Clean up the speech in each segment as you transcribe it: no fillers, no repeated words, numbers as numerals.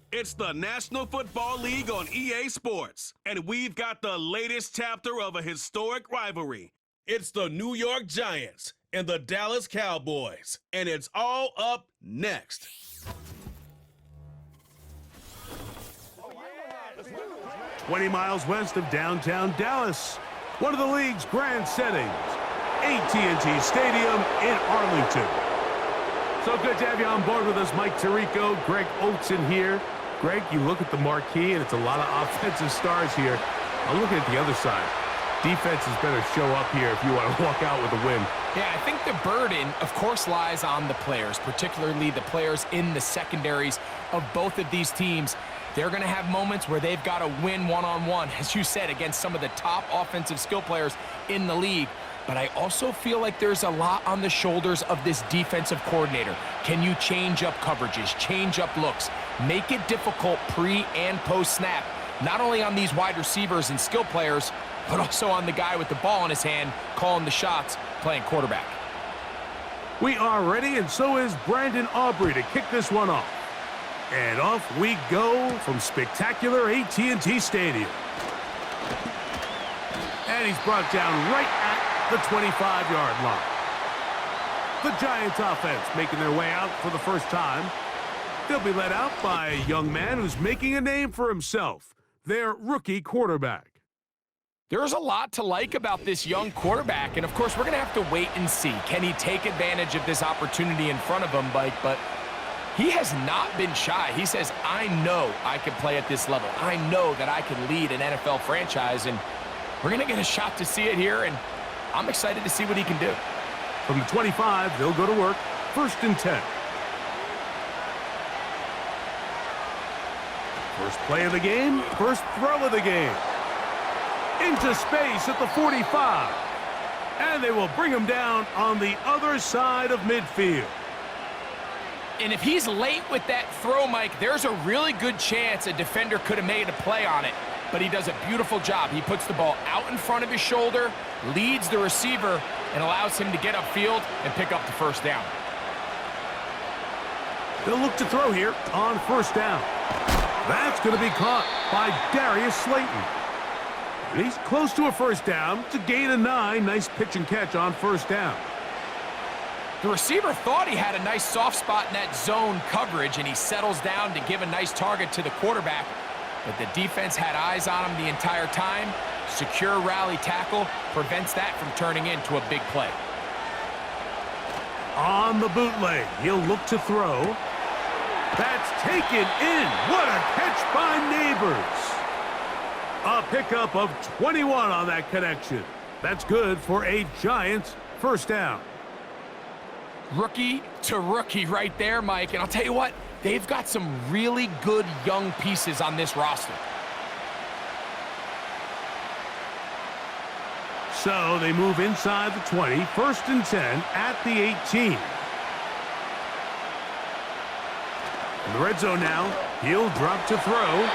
It's the National Football League on EA Sports, and we've got the latest chapter of a historic rivalry. It's the New York Giants and the Dallas Cowboys, and it's all up next. "20 miles west of downtown Dallas, one of the league's grand settings, AT&T Stadium in Arlington. So good to have you on board with us, Mike Tirico, Greg Olson here. Greg, you look at the marquee, and it's a lot of offensive stars here. I'm looking at the other side. Defenses better show up here if you want to walk out with a win. Yeah, I think the burden, of course, lies on the players, particularly the players in the secondaries of both of these teams. They're going to have moments where they've got to win one-on-one, as you said, against some of the top offensive skill players in the league. But I also feel like there's a lot on the shoulders of this defensive coordinator. Can you change up coverages, change up looks, make it difficult pre- and post-snap, not only on these wide receivers and skill players, but also on the guy with the ball in his hand, calling the shots, playing quarterback. We are ready, and so is Brandon Aubrey to kick this one off. And off we go from spectacular AT&T Stadium. And he's brought down right at the 25-yard line. The Giants offense making their way out for the first time. They'll be led out by a young man who's making a name for himself, their rookie quarterback. There's a lot to like about this young quarterback, and of course, we're going to have to wait and see. Can he take advantage of this opportunity in front of him, Mike? But he has not been shy. He says, I know I can play at this level. I know that I can lead an NFL franchise, and we're going to get a shot to see it here, and I'm excited to see what he can do. From the 25, they'll go to work. 1st and 10. First play of the game, first throw of the game. Into space at the 45. And they will bring him down on the other side of midfield. And if he's late with that throw, Mike, there's a really good chance a defender could have made a play on it. But he does a beautiful job. He puts the ball out in front of his shoulder, leads the receiver, and allows him to get upfield and pick up the first down. They'll look to throw here on 1st down. That's going to be caught by Darius Slayton. And he's close to a 1st down. It's a gain of 9. Nice pitch and catch on 1st down. The receiver thought he had a nice soft spot in that zone coverage, and he settles down to give a nice target to the quarterback. But the defense had eyes on him the entire time. Secure rally tackle prevents that from turning into a big play. On the bootleg, he'll look to throw. That's taken in. What a catch by Neighbors. A pickup of 21 on that connection. That's good for a Giants 1st down. Rookie to rookie right there, Mike. And I'll tell you what, they've got some really good young pieces on this roster. So they move inside the 20, 1st and 10 at the 18. In the red zone now, he'll drop to throw.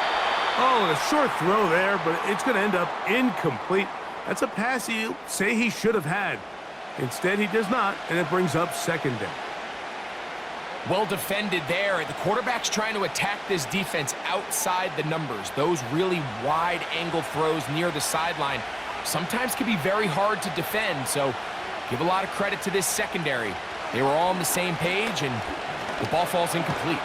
Oh, and a short throw there, but it's going to end up incomplete. That's a pass he'll say he should have had. Instead, he does not, and it brings up 2nd down. Well defended there. The quarterback's trying to attack this defense outside the numbers. Those really wide angle throws near the sideline sometimes can be very hard to defend, so give a lot of credit to this secondary. They were all on the same page, and the ball falls incomplete.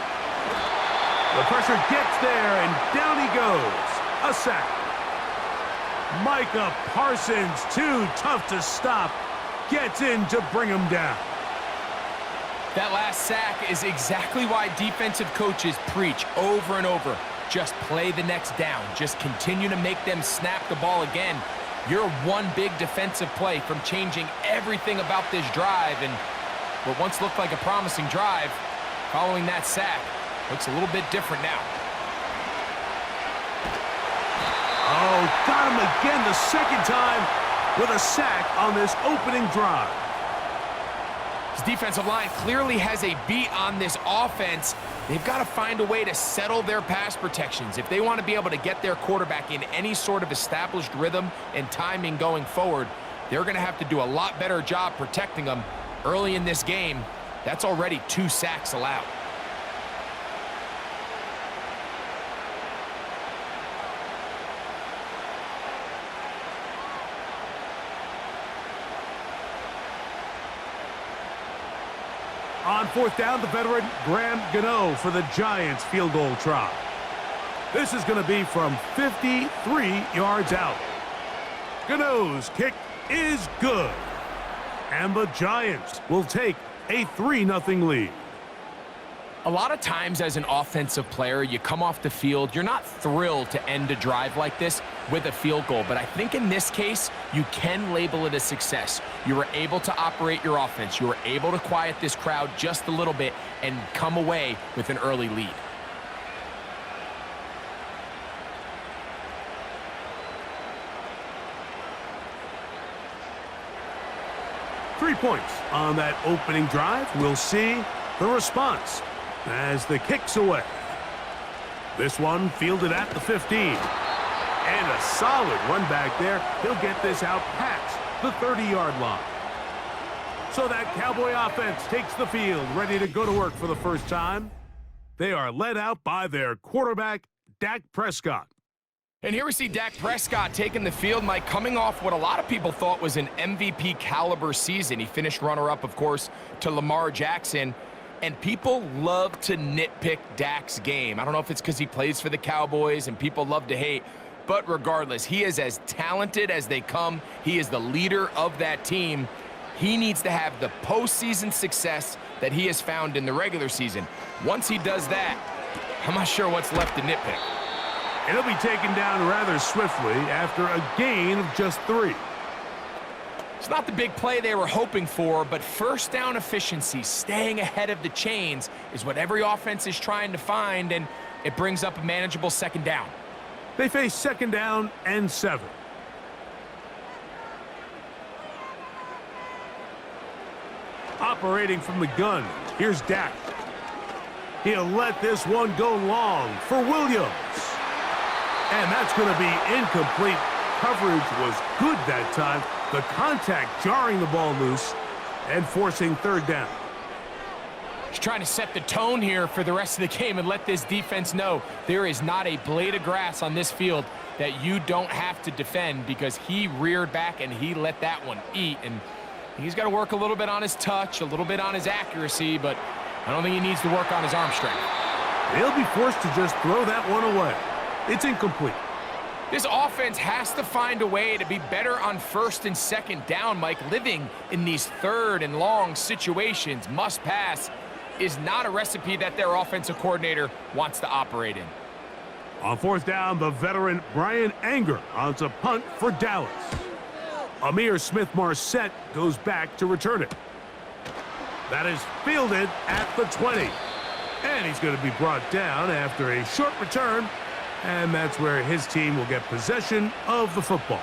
The pressure gets there, and down he goes. A sack. Micah Parsons, too tough to stop, gets in to bring him down. That last sack is exactly why defensive coaches preach over and over. Just play the next down. Just continue to make them snap the ball again. You're one big defensive play from changing everything about this drive, and what once looked like a promising drive, following that sack, looks a little bit different now. Oh, got him again the 2nd time with a sack on this opening drive. This defensive line clearly has a beat on this offense. They've got to find a way to settle their pass protections. If they want to be able to get their quarterback in any sort of established rhythm and timing going forward, they're going to have to do a lot better job protecting them. Early in this game, that's already 2 sacks allowed. On fourth down, the veteran Graham Gano for the Giants field goal try. This is going to be from 53 yards out. Gano's kick is good. And the Giants will take a 3-0 lead. A lot of times as an offensive player, you come off the field, you're not thrilled to end a drive like this with a field goal. But I think in this case, you can label it a success. You were able to operate your offense. You were able to quiet this crowd just a little bit and come away with an early lead. Three points on that opening drive. We'll see the response as the kick's away. This one fielded at the 15. And a solid run back there. He'll get this out past the 30-yard line. So that Cowboy offense takes the field, ready to go to work for the first time. They are led out by their quarterback, Dak Prescott. And here we see Dak Prescott taking the field, Mike, coming off what a lot of people thought was an MVP caliber season. He finished runner-up, of course, to Lamar Jackson. And people love to nitpick Dak's game. I don't know if it's because he plays for the Cowboys and people love to hate, but regardless, he is as talented as they come. He is the leader of that team. He needs to have the postseason success that he has found in the regular season. Once he does that, I'm not sure what's left to nitpick. And he'll be taken down rather swiftly after a gain of just 3. It's not the big play they were hoping for, but first down efficiency, staying ahead of the chains, is what every offense is trying to find, and it brings up a manageable second down. They face second down and 7. Operating from the gun, here's Dak. He'll let this one go long for Williams. And that's going to be incomplete. Coverage was good that time. The contact jarring the ball loose and forcing third down. He's trying to set the tone here for the rest of the game and let this defense know there is not a blade of grass on this field that you don't have to defend, because he reared back and he let that one eat. And he's got to work a little bit on his touch, a little bit on his accuracy, but I don't think he needs to work on his arm strength. He'll be forced to just throw that one away. It's incomplete. This offense has to find a way to be better on first and second down, Mike. Living in these third and long situations, must pass, is not a recipe that their offensive coordinator wants to operate in. On fourth down, the veteran Brian Anger on to punt for Dallas. Amir Smith-Marset goes back to return it. That is fielded at the 20. And he's going to be brought down after a short return. And that's where his team will get possession of the football.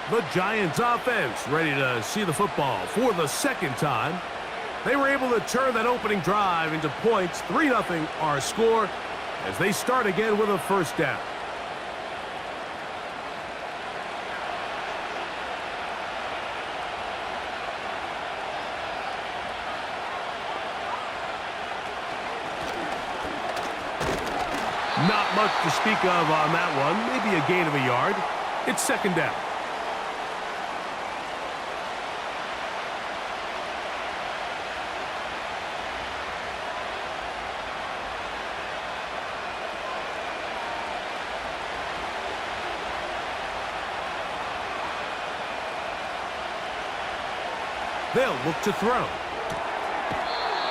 The Giants offense ready to see the football for the second time. They were able to turn that opening drive into points. 3-0 our score as they start again with a first down. Not much to speak of on that one. Maybe a gain of a yard. It's second down. They'll look to throw.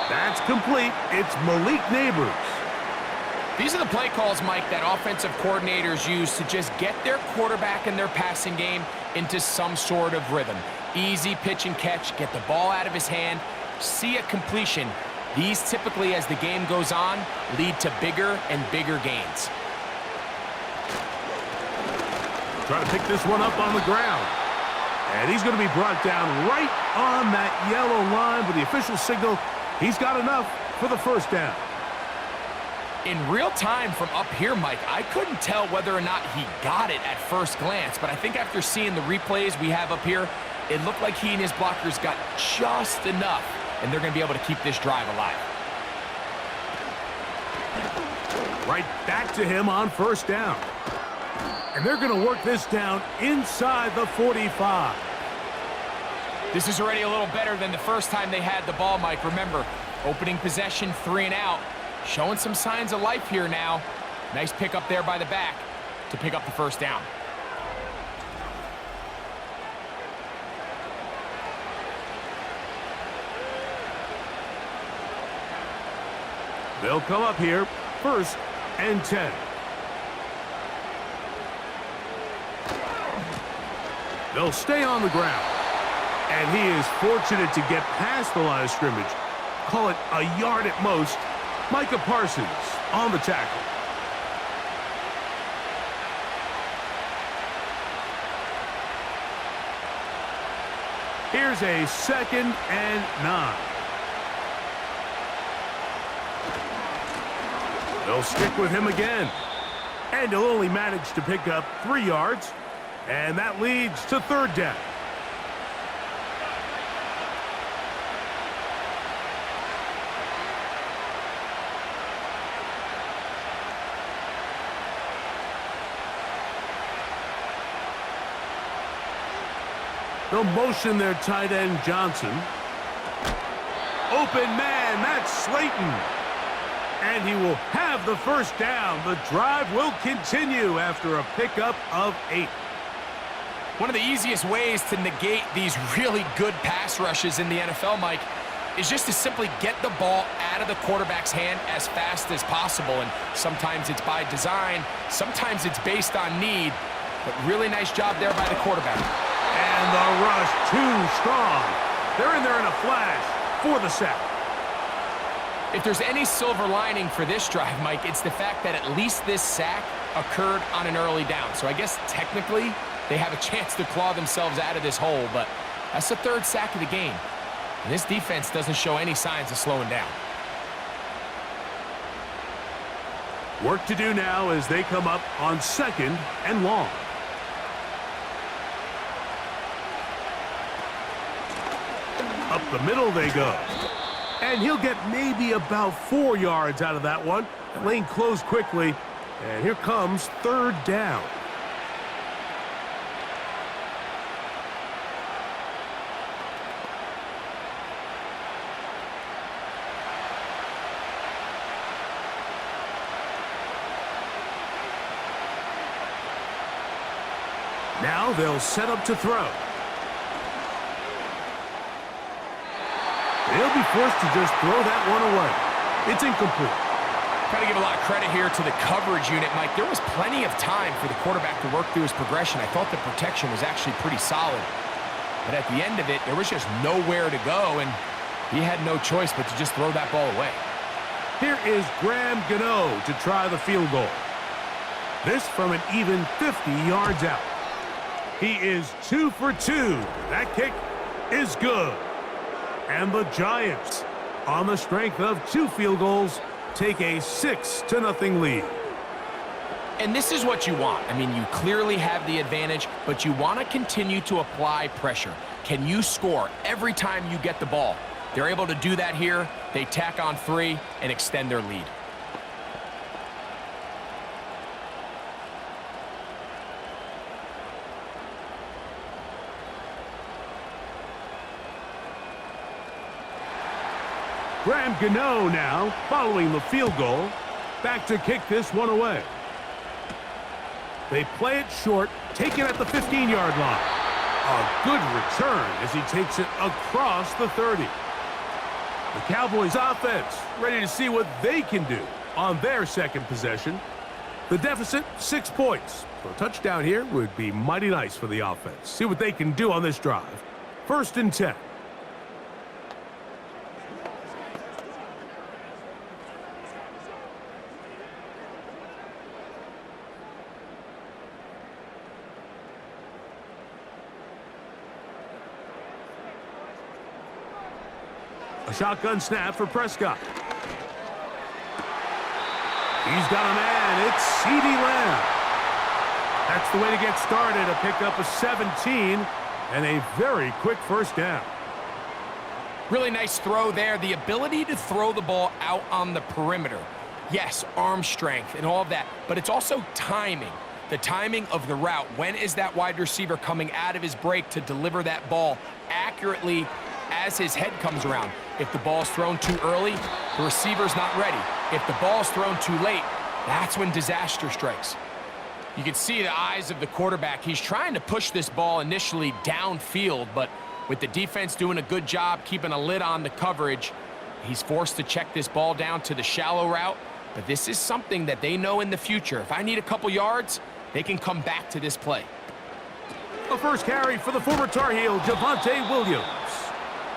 That's complete. It's Malik Neighbors. These are the play calls, Mike, that offensive coordinators use to just get their quarterback and their passing game into some sort of rhythm. Easy pitch and catch, get the ball out of his hand, see a completion. These typically, as the game goes on, lead to bigger and bigger gains. Trying to pick this one up on the ground. And he's going to be brought down right on that yellow line with the official signal. He's got enough for the first down. In real time from up here, Mike, I couldn't tell whether or not he got it at first glance, but I think after seeing the replays we have up here, it looked like he and his blockers got just enough, and they're going to be able to keep this drive alive. Right back to him on first down. And they're going to work this down inside the 45. This is already a little better than the first time they had the ball, Mike. Remember, opening possession, 3 and out. Showing some signs of life here now. Nice pick up there by the back to pick up the first down. They'll come up here, 1st and 10. They'll stay on the ground. And he is fortunate to get past the line of scrimmage. Call it a yard at most. Micah Parsons on the tackle. Here's a 2nd and 9. They'll stick with him again. And he'll only manage to pick up 3 yards. And that leads to 3rd down. They'll motion their tight end, Jaxson. Open man, that's Slayton. And he will have the first down. The drive will continue after a pickup of 8. One of the easiest ways to negate these really good pass rushes in the NFL, Mike, is just to simply get the ball out of the quarterback's hand as fast as possible. And sometimes it's by design, sometimes it's based on need. But really nice job there by the quarterback. And the rush too strong. They're in there in a flash for the sack. If there's any silver lining for this drive, Mike, it's the fact that at least this sack occurred on an early down. So I guess technically they have a chance to claw themselves out of this hole, but that's the 3rd sack of the game. And this defense doesn't show any signs of slowing down. Work to do now as they come up on 2nd and long. Up the middle they go. And he'll get maybe about 4 yards out of that one. The lane closed quickly. And here comes 3rd down. Now they'll set up to throw. They'll be forced to just throw that one away. It's incomplete. Got to give a lot of credit here to the coverage unit, Mike. There was plenty of time for the quarterback to work through his progression. I thought the protection was actually pretty solid. But at the end of it, there was just nowhere to go, and he had no choice but to just throw that ball away. Here is Graham Gano to try the field goal. This from an even 50 yards out. He is 2 for 2. That kick is good. And the Giants, on the strength of 2 field goals, take a 6-0 lead. And this is what you want. I mean, you clearly have the advantage, but you want to continue to apply pressure. Can you score every time you get the ball? They're able to do that here. They tack on 3 and extend their lead. Graham Gano now, following the field goal, back to kick this one away. They play it short, take it at the 15-yard line. A good return as he takes it across the 30. The Cowboys offense ready to see what they can do on their 2nd possession. The deficit, 6 points. So a touchdown here would be mighty nice for the offense. See what they can do on this drive. 1st and 10. A shotgun snap for Prescott. He's got a man. It's CeeDee Lamb. That's the way to get started. A pickup of 17 and a very quick first down. Really nice throw there. The ability to throw the ball out on the perimeter. Yes, arm strength and all of that, but it's also timing. The timing of the route. When is that wide receiver coming out of his break to deliver that ball accurately as his head comes around? If the ball's thrown too early, the receiver's not ready. If the ball's thrown too late, that's when disaster strikes. You can see the eyes of the quarterback. He's trying to push this ball initially downfield, but with the defense doing a good job keeping a lid on the coverage, he's forced to check this ball down to the shallow route. But this is something that they know in the future. If I need a couple yards, they can come back to this play. The first carry for the former Tar Heel, Javonte Williams.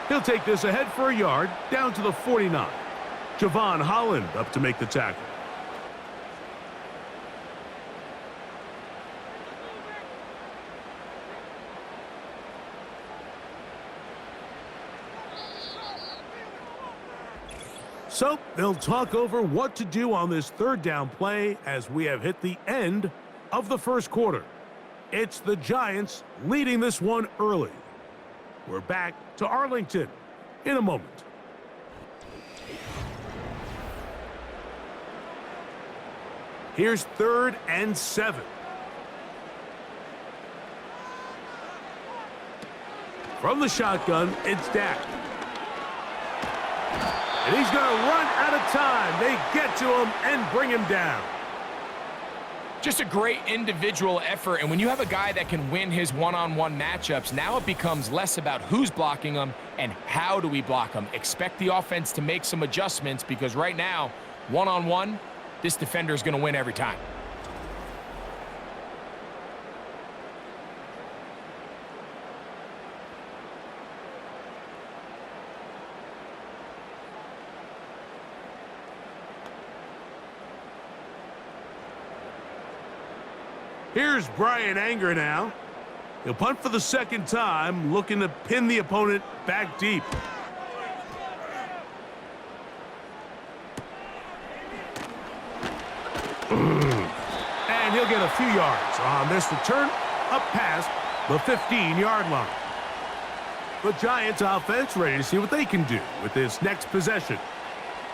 He'll take this ahead for a yard, down to the 49. Javon Holland up to make the tackle. So they'll talk over what to do on this third down play as we have hit the end of the first quarter. It's the Giants leading this one early. We're back to Arlington in a moment. Here's 3rd and 7. From the shotgun, it's Dak. And he's going to run out of time. They get to him and bring him down. Just a great individual effort, and when you have a guy that can win his one-on-one matchups, now it becomes less about who's blocking him and how do we block him. Expect the offense to make some adjustments because right now, one-on-one, this defender is going to win every time. Here's Brian Anger now. He'll punt for the second time, looking to pin the opponent back deep. And he'll get a few yards on this return up past the 15-yard line. The Giants offense ready to see what they can do with this next possession.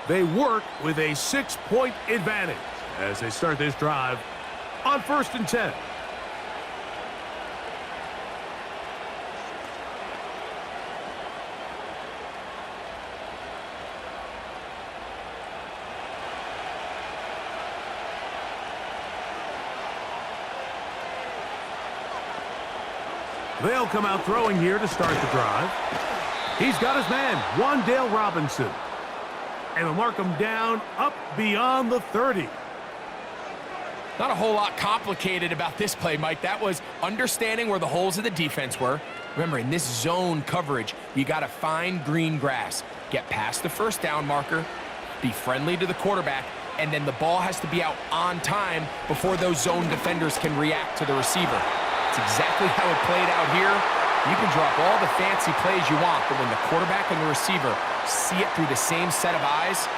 They work with a 6-point advantage as they start this drive on 1st and 10. They'll come out throwing here to start the drive. He's got his man, Wan'Dale Robinson. And he'll mark him down up beyond the 30. Not a whole lot complicated about this play, Mike. That was understanding where the holes of the defense were. Remember, in this zone coverage, you got to find green grass. Get past the first down marker, be friendly to the quarterback, and then the ball has to be out on time before those zone defenders can react to the receiver. It's exactly how it played out here. You can drop all the fancy plays you want, but when the quarterback and the receiver see it through the same set of eyes,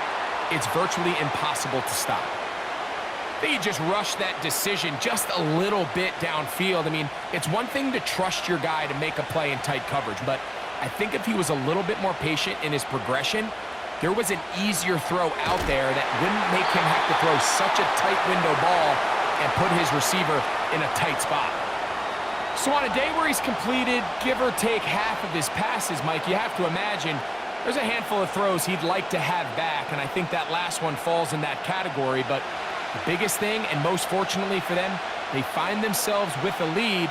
it's virtually impossible to stop. I think he just rushed that decision just a little bit downfield. I mean, it's one thing to trust your guy to make a play in tight coverage, but I think if he was a little bit more patient in his progression, there was an easier throw out there that wouldn't make him have to throw such a tight window ball and put his receiver in a tight spot. So on a day where he's completed, give or take half of his passes, Mike, you have to imagine there's a handful of throws he'd like to have back, and I think that last one falls in that category, but the biggest thing, and most fortunately for them, they find themselves with a lead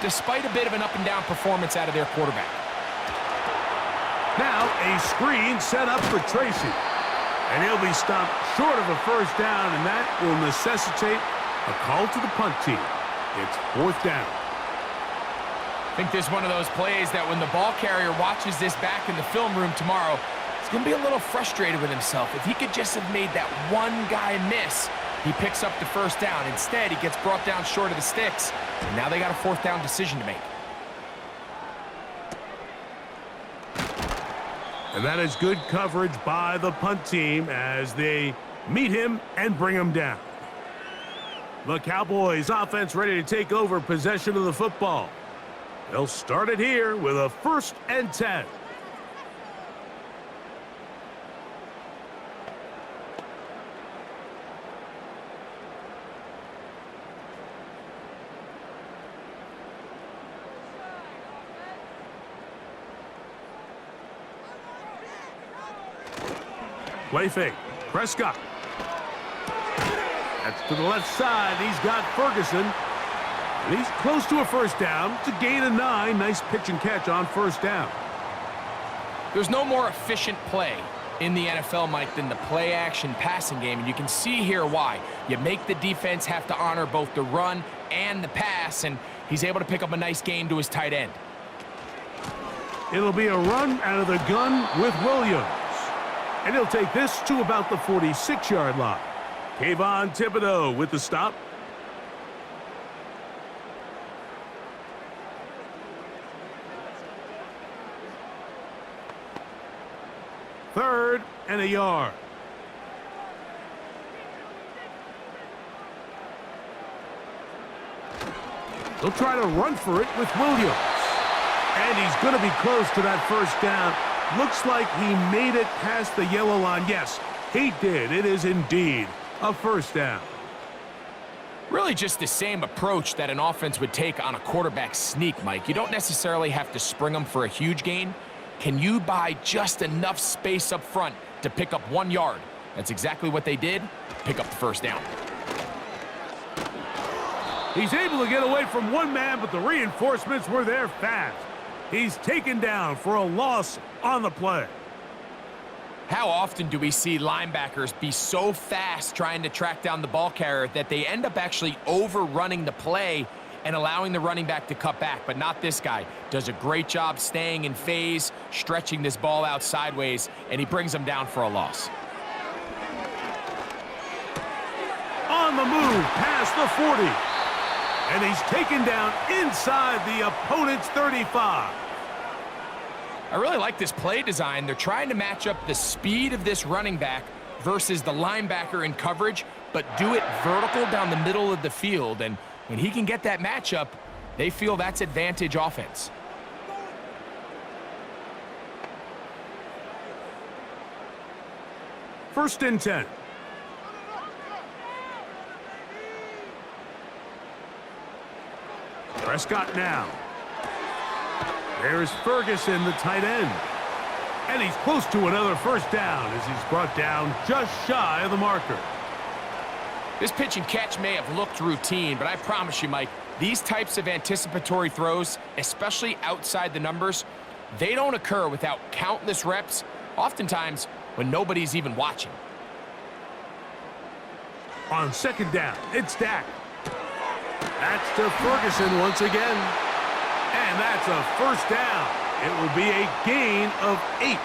despite a bit of an up-and-down performance out of their quarterback. Now a screen set up for Tracy. And he'll be stopped short of a first down, and that will necessitate a call to the punt team. It's 4th down. I think this is one of those plays that when the ball carrier watches this back in the film room tomorrow, he's going to be a little frustrated with himself. If he could just have made that one guy miss, he picks up the first down. Instead, he gets brought down short of the sticks, and now they got a 4th down decision to make. And that is good coverage by the punt team as they meet him and bring him down. The Cowboys offense ready to take over possession of the football. They'll start it here with a 1st and 10. Play fake. Prescott. That's to the left side. He's got Ferguson. And he's close to a first down. It's a gain of 9. Nice pitch and catch on first down. There's no more efficient play in the NFL, Mike, than the play-action passing game, and you can see here why. You make the defense have to honor both the run and the pass, and he's able to pick up a nice gain to his tight end. It'll be a run out of the gun with Williams. And he'll take this to about the 46-yard line. Kayvon Thibodeau with the stop. Third and a yard. They'll try to run for it with Williams. And he's going to be close to that first down. Looks like he made it past the yellow line. Yes, he did. It is indeed a first down. Really just the same approach that an offense would take on a quarterback sneak, Mike. You don't necessarily have to spring them for a huge gain. Can you buy just enough space up front to pick up 1 yard? That's exactly what they did. Pick up the first down. He's able to get away from one man, but the reinforcements were there fast. He's taken down for a loss on the play. How often do we see linebackers be so fast trying to track down the ball carrier that they end up actually overrunning the play and allowing the running back to cut back? But not this guy. Does a great job staying in phase, stretching this ball out sideways, and he brings them down for a loss. On the move past the 40. And he's taken down inside the opponent's 35. I really like this play design. They're trying to match up the speed of this running back versus the linebacker in coverage, but do it vertical down the middle of the field. And when he can get that matchup, they feel that's advantage offense. First and 10. Prescott now. There's Ferguson, the tight end. And he's close to another first down as he's brought down just shy of the marker. This pitch and catch may have looked routine, but I promise you, Mike, these types of anticipatory throws, especially outside the numbers, they don't occur without countless reps, oftentimes when nobody's even watching. On second down, it's Dak. That's to Ferguson once again. And that's a first down. It will be a gain of 8.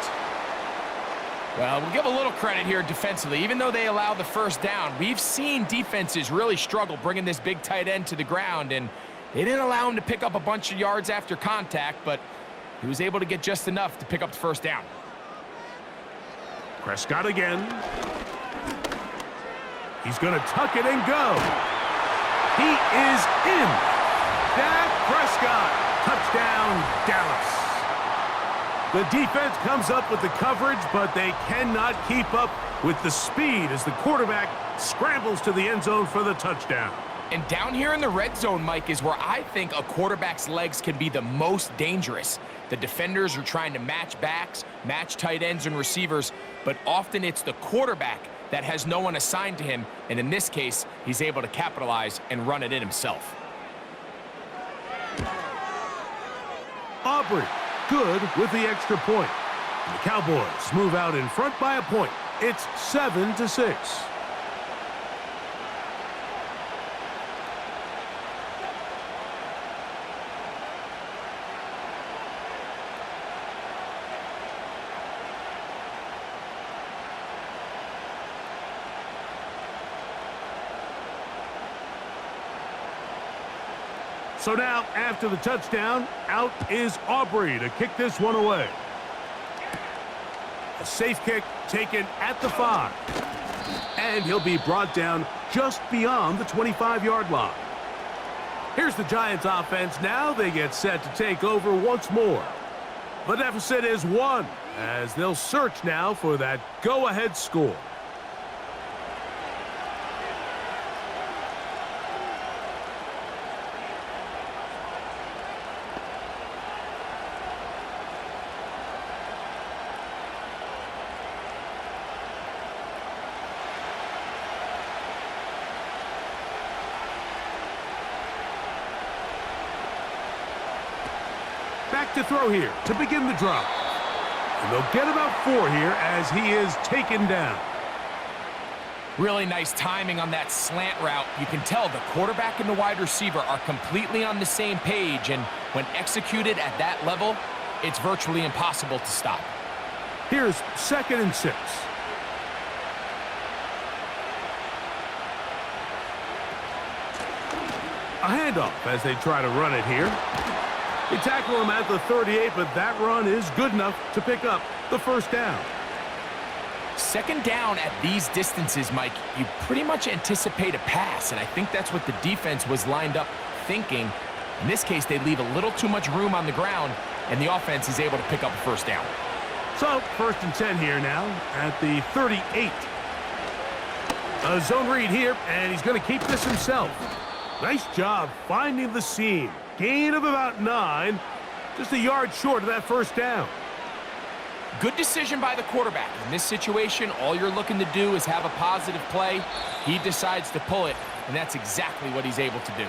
Well, we'll give a little credit here defensively. Even though they allow the first down, we've seen defenses really struggle bringing this big tight end to the ground, and they didn't allow him to pick up a bunch of yards after contact, but he was able to get just enough to pick up the first down. Prescott again. He's going to tuck it and go. He is in. Dak Prescott. Touchdown, Dallas. The defense comes up with the coverage, but they cannot keep up with the speed as the quarterback scrambles to the end zone for the touchdown. And down here in the red zone, Mike, is where I think a quarterback's legs can be the most dangerous. The defenders are trying to match backs, match tight ends and receivers, but often it's the quarterback that has no one assigned to him, and in this case, he's able to capitalize and run it in himself. Aubrey, good with the extra point. And the Cowboys move out in front by a point. It's 7-6. So now, after the touchdown, out is Aubrey to kick this one away. A safe kick taken at the 5. And he'll be brought down just beyond the 25-yard line. Here's the Giants offense. Now they get set to take over once more. The deficit is 1 as they'll search now for that go-ahead score. Back to throw here to begin the drive. And they'll get about 4 here as he is taken down. Really nice timing on that slant route. You can tell the quarterback and the wide receiver are completely on the same page, and when executed at that level, it's virtually impossible to stop. Here's 2nd and 6. A handoff as they try to run it here. They tackle him at the 38, but that run is good enough to pick up the first down. 2nd down at these distances, Mike, you pretty much anticipate a pass, and I think that's what the defense was lined up thinking. In this case, they leave a little too much room on the ground, and the offense is able to pick up a first down. So, 1st and 10 here now at the 38. A zone read here, and he's going to keep this himself. Nice job finding the seam. Gain of about 9, just a yard short of that first down. Good decision by the quarterback. In this situation, all you're looking to do is have a positive play. He decides to pull it, and that's exactly what he's able to do.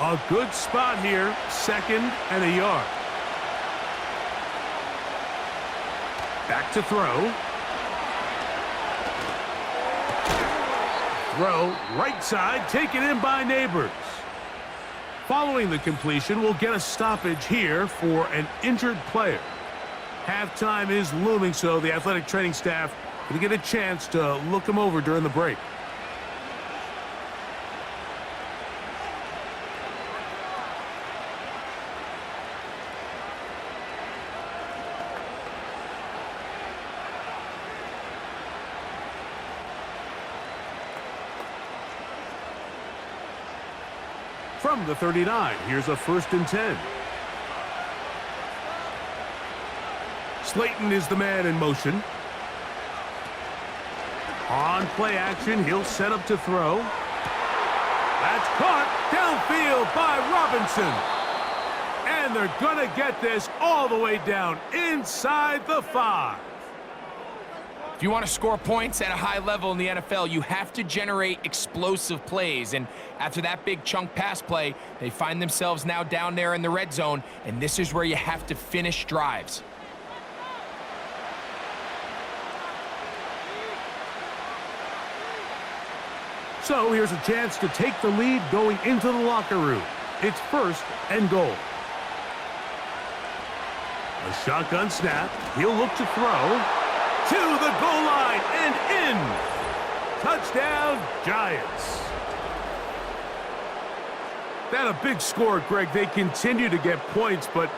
A good spot here, 2nd and a yard. Back to throw. Throw, right side, taken in by Neighbors. Following the completion, we'll get a stoppage here for an injured player. Halftime is looming, so the athletic training staff going to get a chance to look him over during the break. From the 39, here's a 1st and 10. Slayton is the man in motion. On play action, he'll set up to throw. That's caught downfield by Robinson. And they're going to get this all the way down inside the 5. If you want to score points at a high level in the NFL, you have to generate explosive plays. And after that big chunk pass play, they find themselves now down there in the red zone, and this is where you have to finish drives. So here's a chance to take the lead going into the locker room. It's 1st and goal. A shotgun snap. He'll look to throw. To the goal line and in. Touchdown, Giants. That a big score, Greg. They continue to get points, but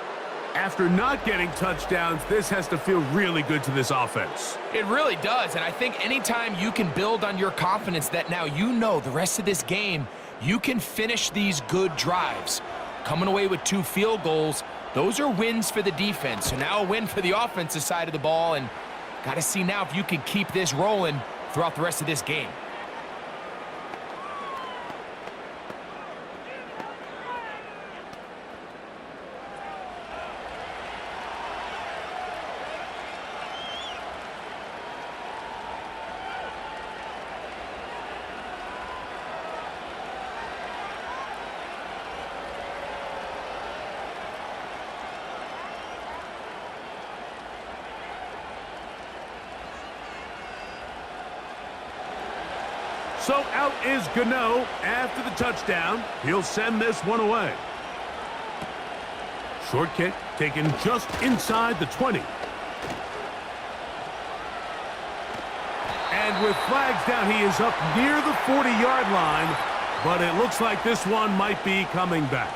after not getting touchdowns, this has to feel really good to this offense. It really does, and I think anytime you can build on your confidence that now you know the rest of this game, you can finish these good drives. Coming away with 2 field goals, those are wins for the defense. So now a win for the offensive side of the ball, and got to see now if you can keep this rolling throughout the rest of this game. So out is Gano after the touchdown. He'll send this one away. Short kick taken just inside the 20. And with flags down, he is up near the 40-yard line, but it looks like this one might be coming back.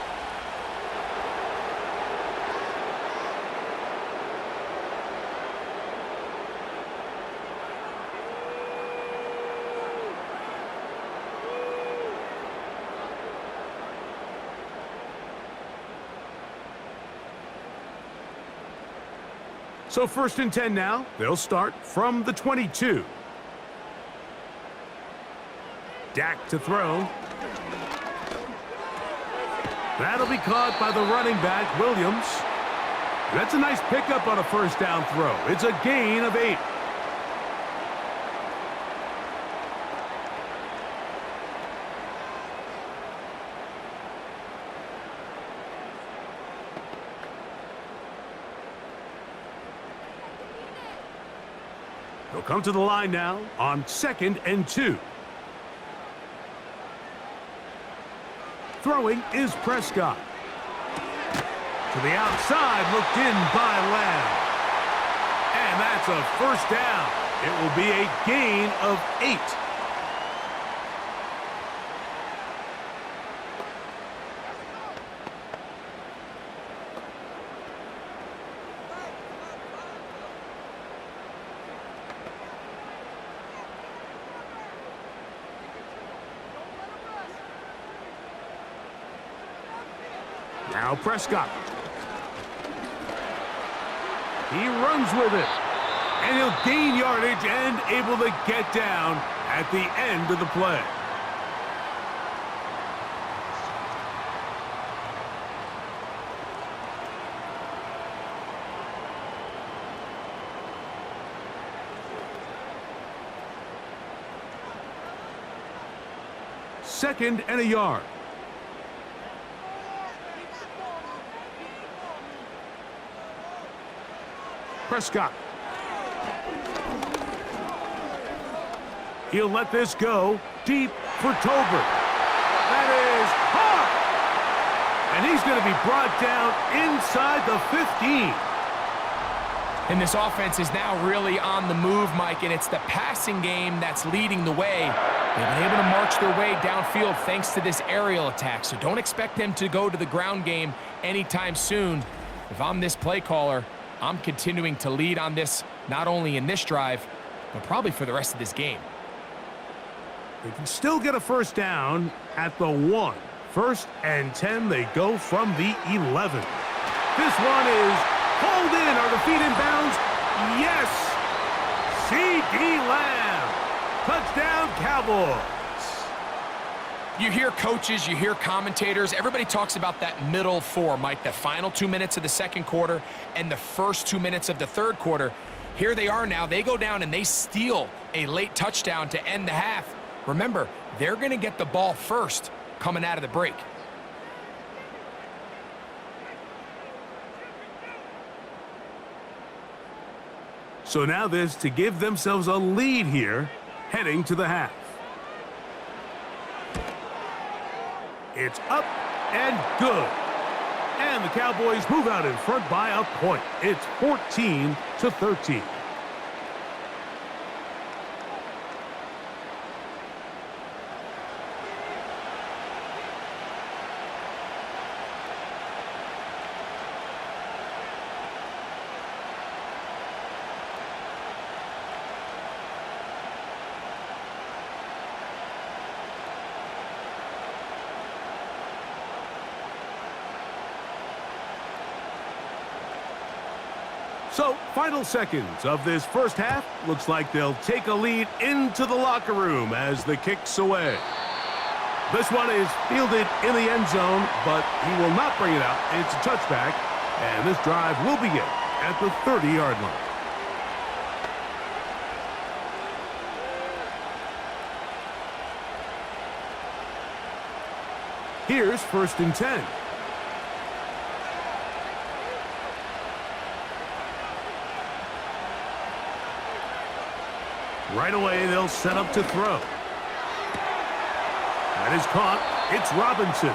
So 1st and 10 now. They'll start from the 22. Dak to throw. That'll be caught by the running back, Williams. That's a nice pickup on a 1st down throw. It's a gain of 8. He'll come to the line now on 2nd and 2. Throwing is Prescott. To the outside, looked in by Lamb. And that's a first down. It will be a gain of 8. Now Prescott. He runs with it. And he'll gain yardage and able to get down at the end of the play. Second and a yard. Prescott. He'll let this go deep for Tolbert. That is hard. And he's going to be brought down inside the 15. And this offense is now really on the move, Mike, and it's the passing game that's leading the way. They've been able to march their way downfield thanks to this aerial attack, so don't expect them to go to the ground game anytime soon. If I'm this play caller, I'm continuing to lead on this, not only in this drive, but probably for the rest of this game. They can still get a first down at the 1. 1st and 10, they go from the 11. This one is pulled in. Are the feet in bounds? Yes! C.D. Lamb. Touchdown, Cowboys. You hear coaches, you hear commentators, everybody talks about that middle 4, Mike, the final 2 minutes of the second quarter and the first 2 minutes of the third quarter. Here they are now. They go down and they steal a late touchdown to end the half. Remember, they're going to get the ball first coming out of the break. So now this to give themselves a lead here heading to the half. It's up and good. And the Cowboys move out in front by a point. It's 14-13. So, final seconds of this first half. Looks like they'll take a lead into the locker room as the kick's away. This one is fielded in the end zone, but he will not bring it out. It's a touchback, and this drive will begin at the 30-yard line. Here's 1st and 10. Right away, they'll set up to throw. That is caught. It's Robinson.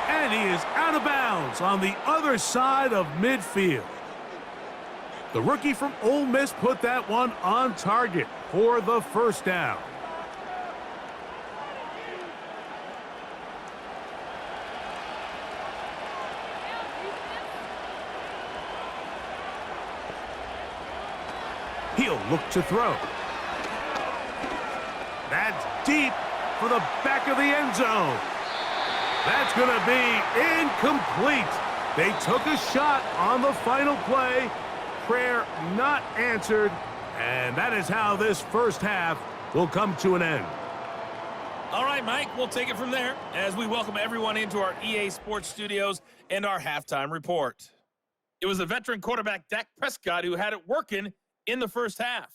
And he is out of bounds on the other side of midfield. The rookie from Ole Miss put that one on target for the first down. He'll look to throw. That's deep for the back of the end zone. That's going to be incomplete. They took a shot on the final play. Prayer not answered. And that is how this first half will come to an end. All right, Mike, we'll take it from there as we welcome everyone into our EA Sports Studios and our halftime report. It was the veteran quarterback Dak Prescott who had it working in the first half.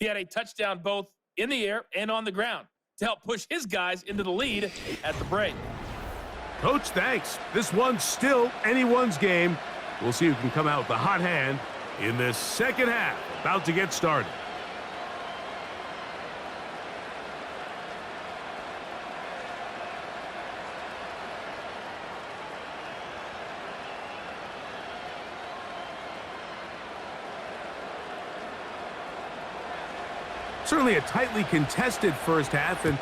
He had a touchdown both in the air and on the ground to help push his guys into the lead at the break. Coach, thanks. This one's still anyone's game. We'll see who can come out with the hot hand in this second half. About to get started. Certainly a tightly contested first half, and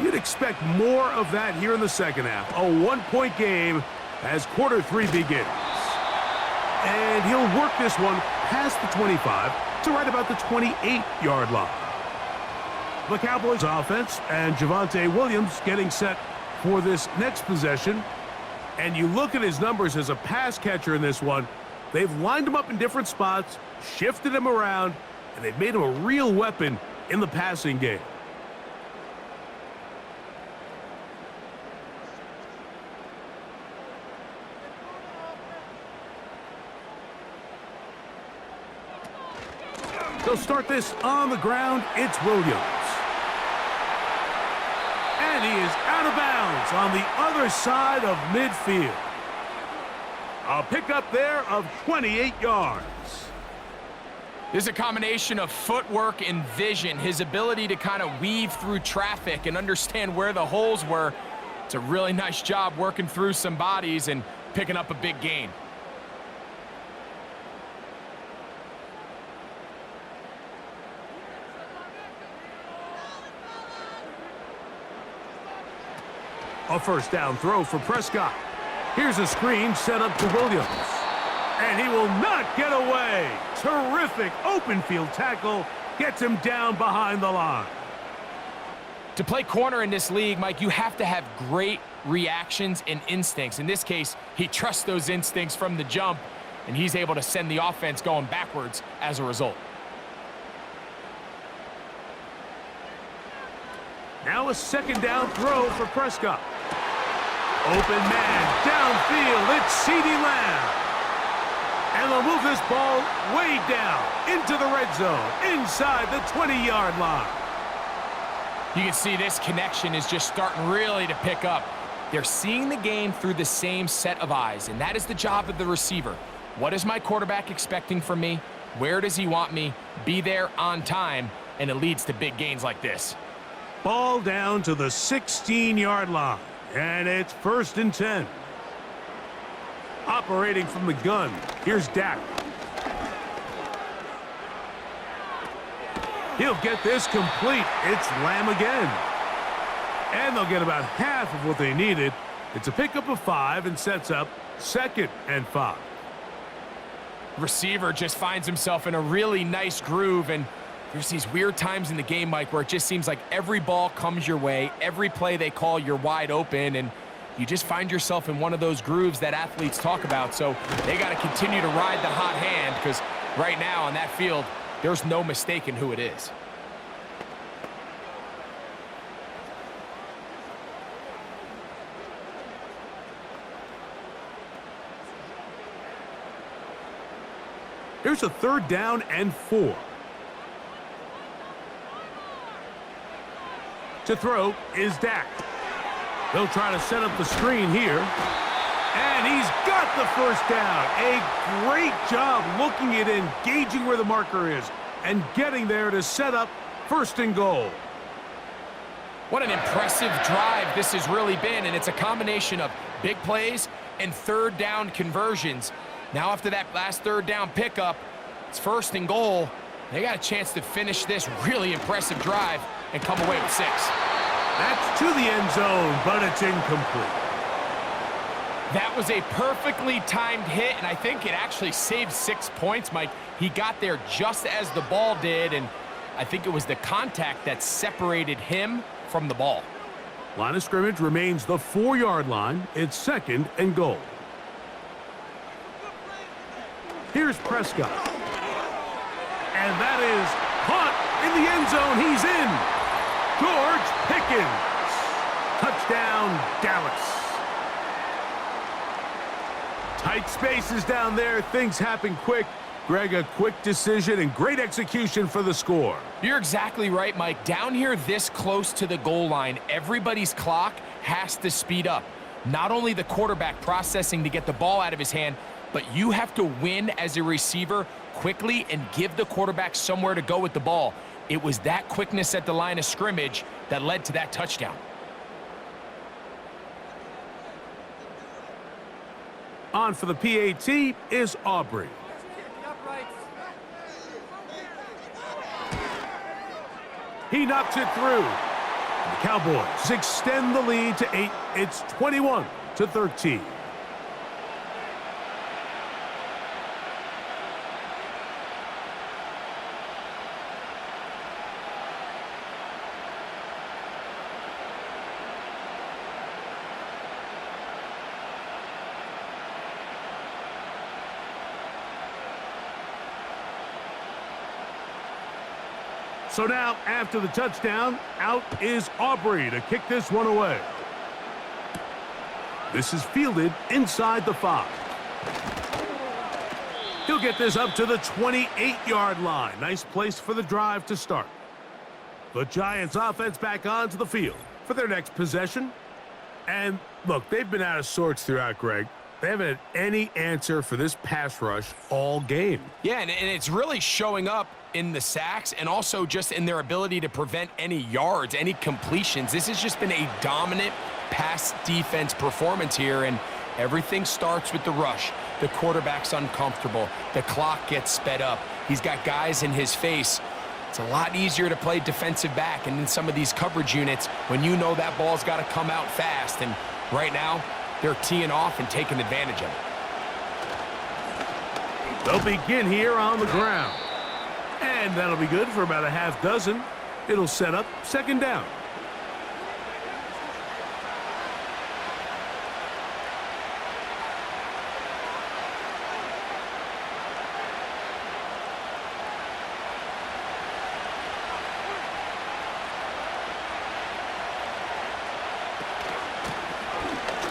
you'd expect more of that here in the second half. A one-point game as quarter 3 begins. And he'll work this one past the 25 to right about the 28-yard line. The Cowboys offense and Javonte Williams getting set for this next possession. And you look at his numbers as a pass catcher in this one. They've lined him up in different spots, shifted him around, and they've made him a real weapon in the passing game. They'll start this on the ground. It's Williams. And he is out of bounds on the other side of midfield. A pickup there of 28 yards. There's a combination of footwork and vision, his ability to kind of weave through traffic and understand where the holes were. It's a really nice job working through some bodies and picking up a big gain. A first down throw for Prescott. Here's a screen set up to Williams. And he will not get away. Terrific open field tackle. Gets him down behind the line. To play corner in this league, Mike, you have to have great reactions and instincts. In this case, he trusts those instincts from the jump, and he's able to send the offense going backwards as a result. Now a second down throw for Prescott. Open man, downfield, it's CeeDee Lamb. And they'll move this ball way down into the red zone, inside the 20-yard line. You can see this connection is just starting really to pick up. They're seeing the game through the same set of eyes, and that is the job of the receiver. What is my quarterback expecting from me? Where does he want me? Be there on time, and it leads to big gains like this. Ball down to the 16-yard line, and it's 1st and 10. Operating from the gun, here's Dak. He'll get this complete. It's Lamb again. And they'll get about half of what they needed. It's a pickup of 5 and sets up 2nd and 5. Receiver just finds himself in a really nice groove, and there's these weird times in the game, Mike, where it just seems like every ball comes your way, every play they call, you're wide open, and you just find yourself in one of those grooves that athletes talk about. So they got to continue to ride the hot hand, because right now on that field, there's no mistaking who it is. Here's a 3rd down and 4. To throw is Dak. They'll try to set up the screen here. And he's got the first down. A great job looking at engaging where the marker is and getting there to set up 1st and goal. What an impressive drive this has really been, and it's a combination of big plays and 3rd down conversions. Now after that last 3rd down pickup, it's 1st and goal. They got a chance to finish this really impressive drive and come away with 6. That's to the end zone, but it's incomplete. That was a perfectly timed hit, and I think it actually saved 6 points, Mike. He got there just as the ball did, and I think it was the contact that separated him from the ball. Line of scrimmage remains the 4-yard line. It's 2nd and goal. Here's Prescott. And that is caught in the end zone. He's in. George Pickens. Touchdown, Dallas. Tight spaces down there. Things happen quick. Greg, a quick decision and great execution for the score. You're exactly right, Mike. Down here this close to the goal line, everybody's clock has to speed up. Not only the quarterback processing to get the ball out of his hand, but you have to win as a receiver quickly and give the quarterback somewhere to go with the ball. It was that quickness at the line of scrimmage that led to that touchdown. On for the PAT is Aubrey. He knocks it through. The Cowboys extend the lead to 8. It's 21-13. So now, after the touchdown, out is Aubrey to kick this one away. This is fielded inside the 5. He'll get this up to the 28-yard line. Nice place for the drive to start. The Giants offense back onto the field for their next possession. And look, they've been out of sorts throughout, Greg. They haven't had any answer for this pass rush all game. Yeah, and it's really showing up in the sacks and also just in their ability to prevent any yards, any completions. This has just been a dominant pass defense performance here, and everything starts with the rush. The quarterback's uncomfortable. The clock gets sped up. He's got guys in his face. It's a lot easier to play defensive back and in some of these coverage units when you know that ball's got to come out fast, and right now they're teeing off and taking advantage of it. They'll begin here on the ground. And that'll be good for about a half dozen. It'll set up second down.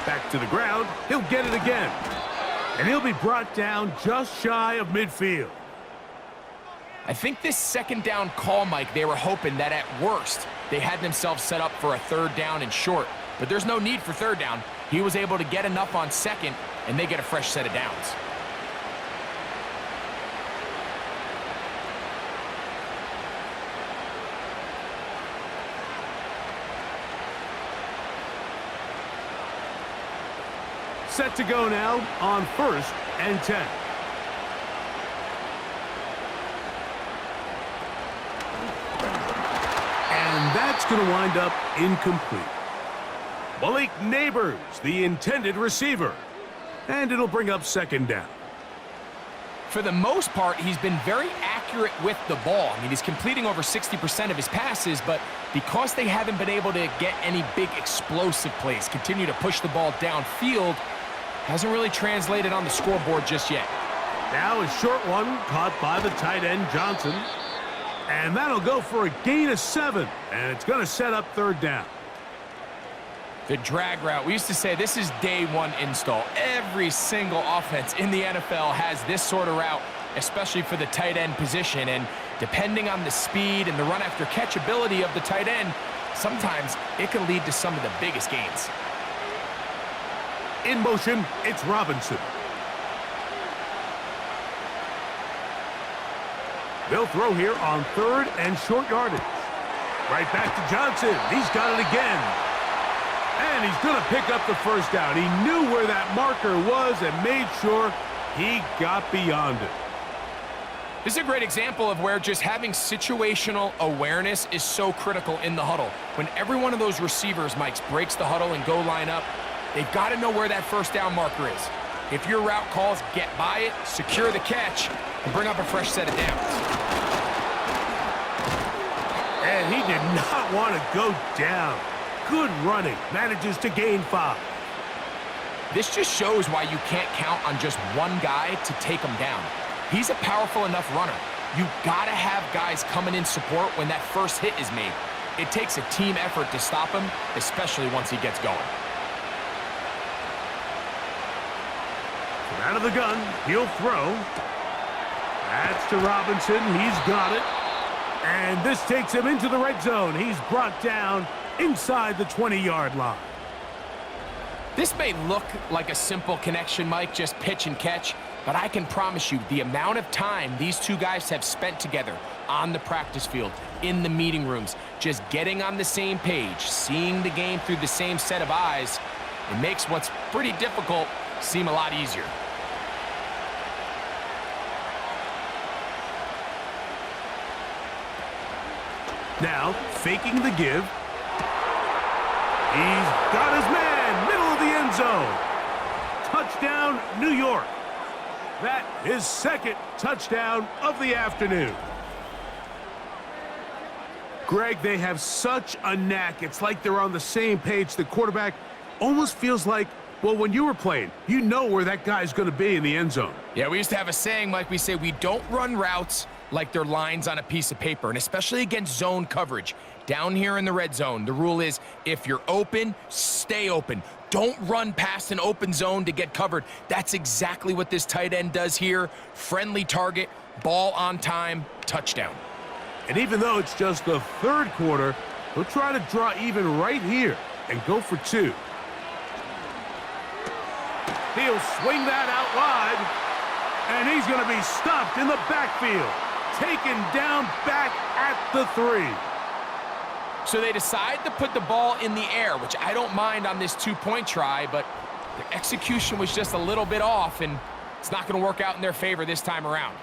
Back to the ground. He'll get it again. And he'll be brought down just shy of midfield. I think this second down call, Mike, they were hoping that at worst they had themselves set up for a third down and short. But there's no need for third down. He was able to get enough on second, and they get a fresh set of downs. Set to go now on 1st and 10. And that's going to wind up incomplete. Malik Neighbors, the intended receiver. And it'll bring up second down. For the most part, he's been very accurate with the ball. I mean, he's completing over 60% of his passes, but because they haven't been able to get any big explosive plays, continue to push the ball downfield, hasn't really translated on the scoreboard just yet. Now a short one caught by the tight end, Jaxson. And that'll go for a gain of 7. And it's going to set up third down. The drag route. We used to say this is day one install. Every single offense in the NFL has this sort of route, especially for the tight end position. And depending on the speed and the run after catch ability of the tight end, sometimes it can lead to some of the biggest gains. In motion, it's Robinson. They'll throw here on 3rd and short yardage. Right back to Jaxson. He's got it again. And he's going to pick up the first down. He knew where that marker was and made sure he got beyond it. This is a great example of where just having situational awareness is so critical in the huddle. When every one of those receivers, Mike, breaks the huddle and go line up, they've got to know where that first down marker is. If your route calls, get by it, secure the catch, and bring up a fresh set of downs. And he did not want to go down. Good running. Manages to gain 5. This just shows why you can't count on just one guy to take him down. He's a powerful enough runner. You got to have guys coming in support when that first hit is made. It takes a team effort to stop him, especially once he gets going. Out of the gun, he'll throw. That's to Robinson. He's got it. And this takes him into the red zone. He's brought down inside the 20-yard line. This may look like a simple connection, Mike, just pitch and catch, but I can promise you the amount of time these two guys have spent together on the practice field, in the meeting rooms, just getting on the same page, seeing the game through the same set of eyes, it makes what's pretty difficult seem a lot easier. Now, faking the give. He's got his man, middle of the end zone. Touchdown, New York. That is second touchdown of the afternoon. Greg, they have such a knack. It's like they're on the same page. The quarterback almost feels like, well, when you were playing, you know where that guy's going to be in the end zone. Yeah, we used to have a saying, Mike, we say we don't run routes like they're lines on a piece of paper, and especially against zone coverage. Down here in the red zone, the rule is if you're open, stay open. Don't run past an open zone to get covered. That's exactly what this tight end does here. Friendly target, ball on time, touchdown. And even though it's just the third quarter, he'll try to draw even right here and go for two. He'll swing that out wide, and he's going to be stopped in the backfield. Taken down back at the 3. So they decide to put the ball in the air, which I don't mind on this two-point try, but the execution was just a little bit off, and it's not going to work out in their favor this time around.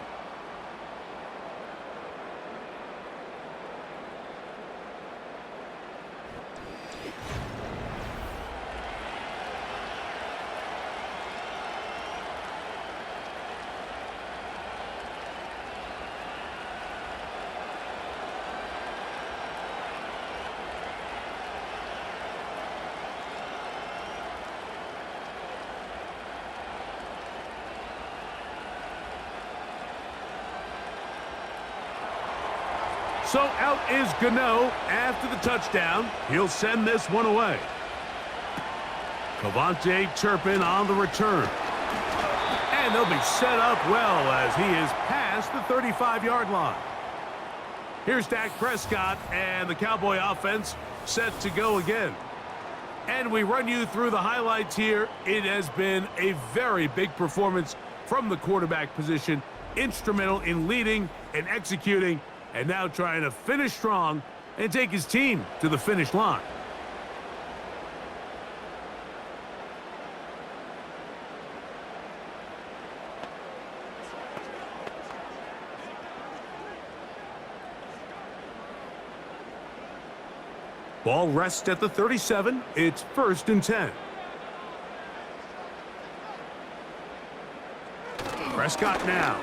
So out is Gano after the touchdown. He'll send this one away. Cavante Turpin on the return. And they'll be set up well as he is past the 35-yard line. Here's Dak Prescott and the Cowboy offense set to go again. And we run you through the highlights here. It has been a very big performance from the quarterback position. Instrumental in leading and executing, and now trying to finish strong and take his team to the finish line. Ball rests at the 37. It's 1st and 10. Prescott now.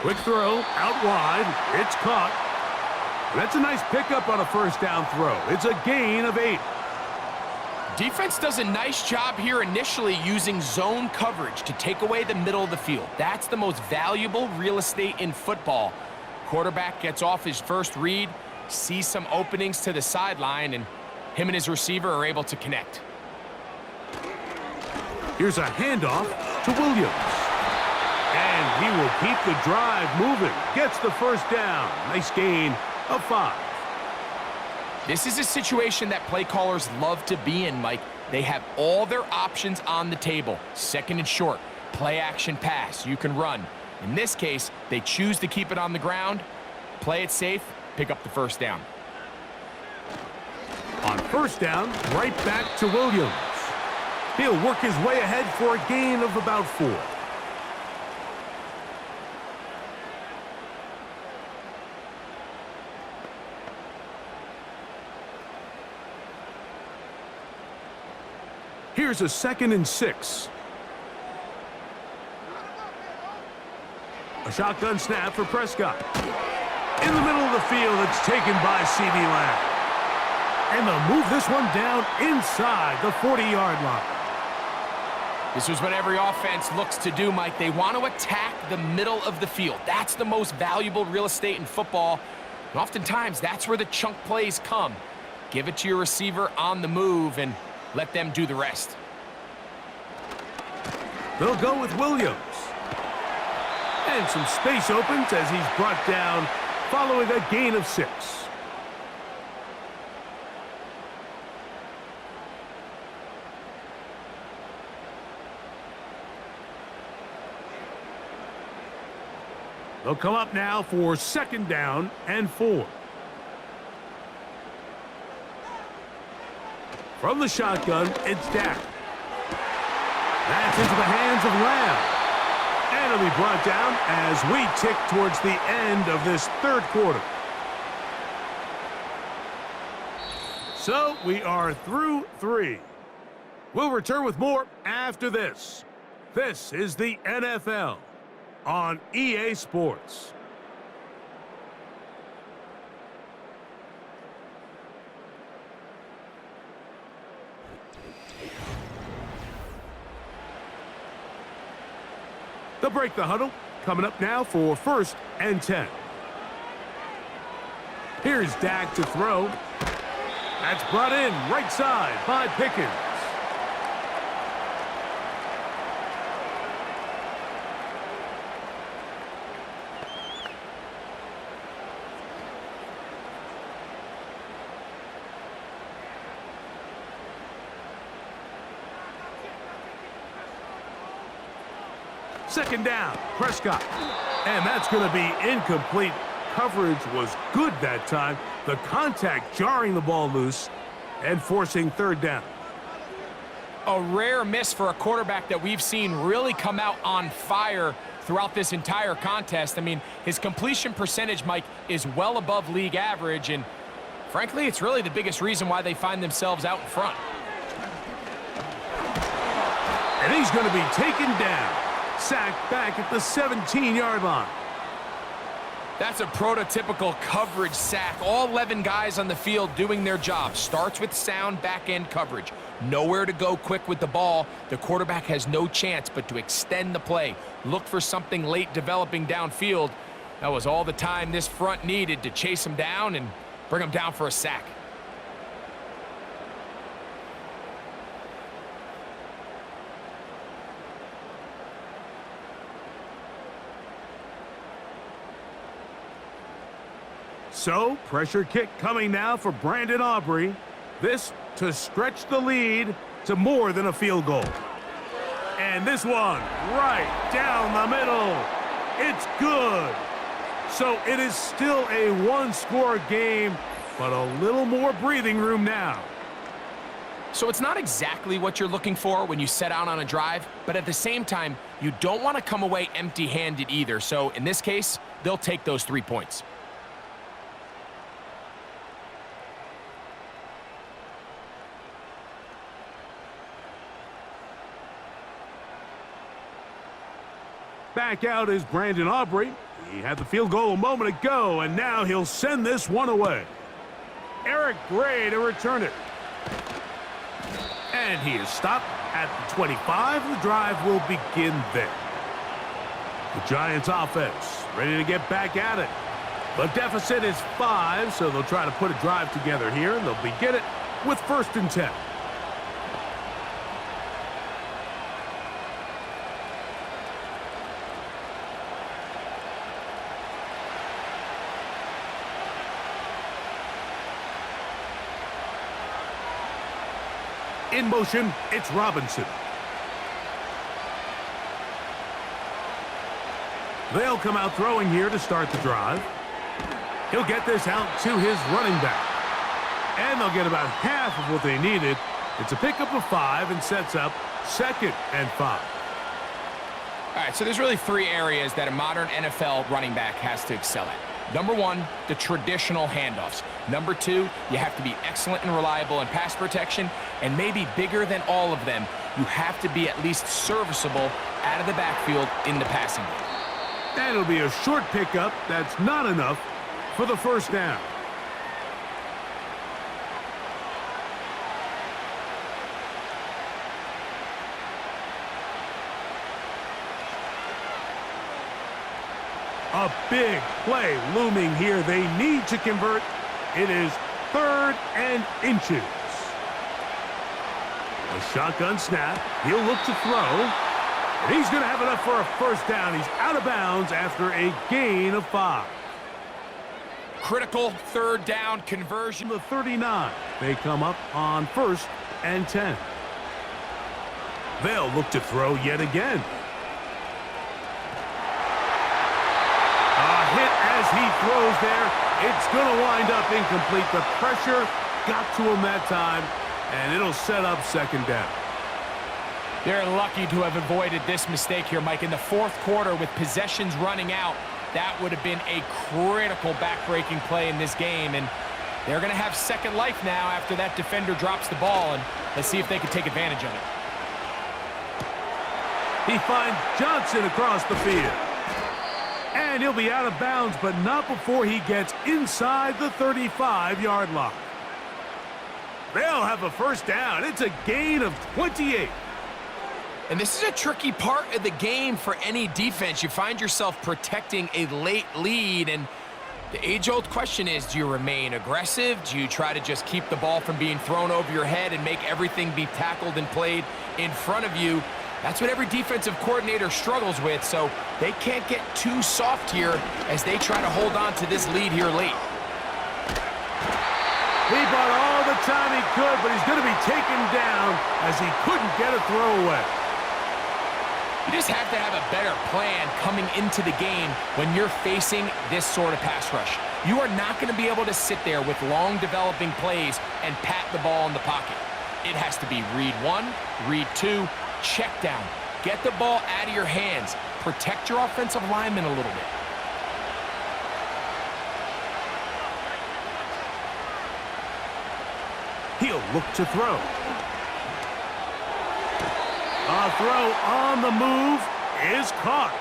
Quick throw, out wide. It's caught. That's a nice pickup on a first down throw. It's a gain of 8. Defense does a nice job here initially using zone coverage to take away the middle of the field. That's the most valuable real estate in football. Quarterback gets off his first read, sees some openings to the sideline, and him and his receiver are able to connect. Here's a handoff to Williams. And he will keep the drive moving. Gets the first down. Nice gain of 5. This is a situation that play callers love to be in, Mike. They have all their options on the table. 2nd and short, play action pass. You can run. In this case, they choose to keep it on the ground, play it safe, pick up the first down. On first down, right back to Williams. He'll work his way ahead for a gain of about 4. Here's a 2nd and 6. A shotgun snap for Prescott. In the middle of the field, it's taken by CeeDee Lamb. And they'll move this one down inside the 40-yard line. This is what every offense looks to do, Mike. They want to attack the middle of the field. That's the most valuable real estate in football. And oftentimes, that's where the chunk plays come. Give it to your receiver on the move and let them do the rest. They'll go with Williams. And some space opens as he's brought down following a gain of 6. They'll come up now for 2nd down and 4. From the shotgun, it's Dak. That's into the hands of Lamb. And it'll be brought down as we tick towards the end of this third quarter. So we are through 3. We'll return with more after this. This is the NFL on EA Sports. They'll break the huddle. Coming up now for 1st and 10. Here's Dak to throw. That's brought in right side by Pickens. Second down, Prescott. And that's going to be incomplete. Coverage was good that time. The contact jarring the ball loose and forcing 3rd down. A rare miss for a quarterback that we've seen really come out on fire throughout this entire contest. I mean, his completion percentage, Mike, is well above league average, and frankly, it's really the biggest reason why they find themselves out in front. And he's going to be taken down. Sacked back at the 17-yard line. That's a prototypical coverage sack. All 11 guys on the field doing their job. Starts with sound back-end coverage. Nowhere to go quick with the ball. The quarterback has no chance but to extend the play. Look for something late developing downfield. That was all the time this front needed to chase him down and bring him down for a sack. So, pressure kick coming now for Brandon Aubrey. This to stretch the lead to more than a field goal. And this one right down the middle. It's good. So it is still a one-score game, but a little more breathing room now. So it's not exactly what you're looking for when you set out on a drive, but at the same time, you don't want to come away empty-handed either. So in this case, they'll take those 3 points. Back out is Brandon Aubrey. He had the field goal a moment ago, and now he'll send this one away. Eric Gray to return it. And he is stopped at the 25. The drive will begin there. The Giants offense ready to get back at it. The deficit is 5, so they'll try to put a drive together here, and they'll begin it with 1st and 10. In motion, it's Robinson. They'll come out throwing here to start the drive. He'll get this out to his running back. And they'll get about half of what they needed. It's a pickup of 5 and sets up 2nd and 5. All right, so there's really 3 areas that a modern NFL running back has to excel at. Number 1, the traditional handoffs. Number 2, you have to be excellent and reliable in pass protection. And maybe bigger than all of them, you have to be at least serviceable out of the backfield in the passing game. And it'll be a short pickup that's not enough for the 1st down. A big play looming here. They need to convert. It is 3rd and inches. A shotgun snap. He'll look to throw. And he's going to have enough for a 1st down. He's out of bounds after a gain of 5. Critical 3rd down conversion. The 39. They come up on 1st and 10. They'll look to throw yet again. As he throws there, it's going to wind up incomplete. The pressure got to him that time, and it'll set up 2nd down. They're lucky to have avoided this mistake here, Mike. In the fourth quarter, with possessions running out, that would have been a critical back-breaking play in this game. And they're going to have second life now after that defender drops the ball. And let's see if they can take advantage of it. He finds Jaxson across the field. And he'll be out of bounds, but not before he gets inside the 35-yard line. They'll have a first down. It's a gain of 28. And this is a tricky part of the game for any defense. You find yourself protecting a late lead, and the age-old question is, do you remain aggressive? Do you try to just keep the ball from being thrown over your head and make everything be tackled and played in front of you? That's what every defensive coordinator struggles with, so they can't get too soft here as they try to hold on to this lead here late. He bought all the time he could, but he's going to be taken down as he couldn't get a throwaway. You just have to have a better plan coming into the game when you're facing this sort of pass rush. You are not going to be able to sit there with long developing plays and pat the ball in the pocket. It has to be read one, read two, check down. Get the ball out of your hands. Protect your offensive linemen a little bit. He'll look to throw. A throw on the move is caught.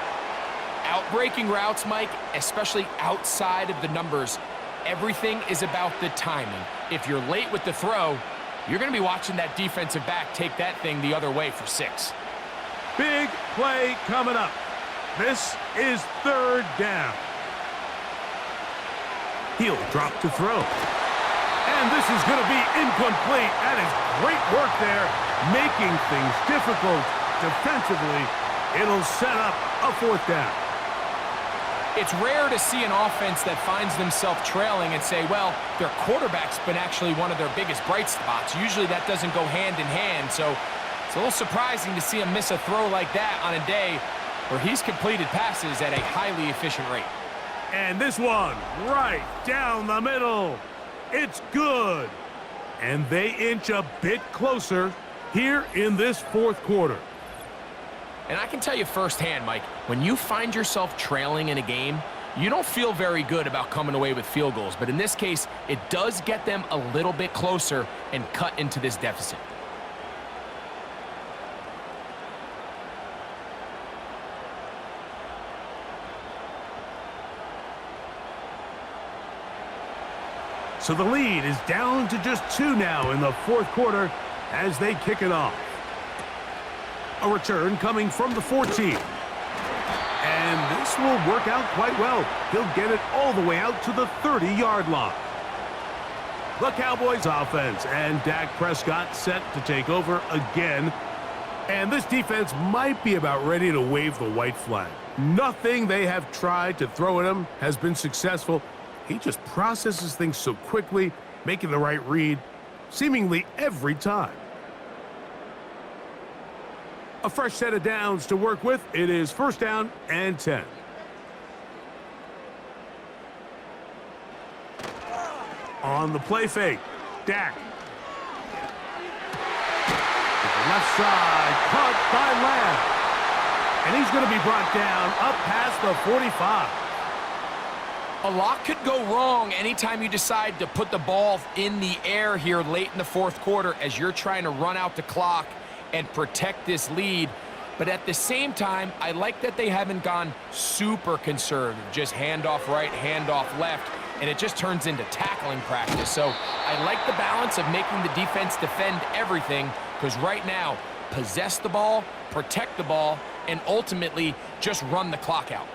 Outbreaking routes, Mike, especially outside of the numbers, everything is about the timing. If you're late with the throw, you're going to be watching that defensive back take that thing the other way for 6. Big play coming up. This is third down. He'll drop to throw. And this is going to be incomplete. That is great work there, making things difficult defensively. It'll set up a fourth down. It's rare to see an offense that finds themselves trailing and say, well, their quarterback's been actually one of their biggest bright spots. Usually that doesn't go hand in hand, so it's a little surprising to see him miss a throw like that on a day where he's completed passes at a highly efficient rate. And this one right down the middle. It's good. And they inch a bit closer here in this fourth quarter. And I can tell you firsthand, Mike, when you find yourself trailing in a game, you don't feel very good about coming away with field goals. But in this case, it does get them a little bit closer and cut into this deficit. So the lead is down to just 2 now in the fourth quarter as they kick it off. A return coming from the 14. And this will work out quite well. He'll get it all the way out to the 30-yard line. The Cowboys offense and Dak Prescott set to take over again. And this defense might be about ready to wave the white flag. Nothing they have tried to throw at him has been successful. He just processes things so quickly, making the right read seemingly every time. A fresh set of downs to work with. It is first down and 10. On the play fake, Dak. Left side, caught by Lamb. And he's going to be brought down up past the 45. A lot could go wrong anytime you decide to put the ball in the air here late in the fourth quarter as you're trying to run out the clock and protect this lead. But at the same time, I like that they haven't gone super conservative, just handoff right, handoff left, and it just turns into tackling practice. So I like the balance of making the defense defend everything, because right now, possess the ball, protect the ball, and ultimately just run the clock out.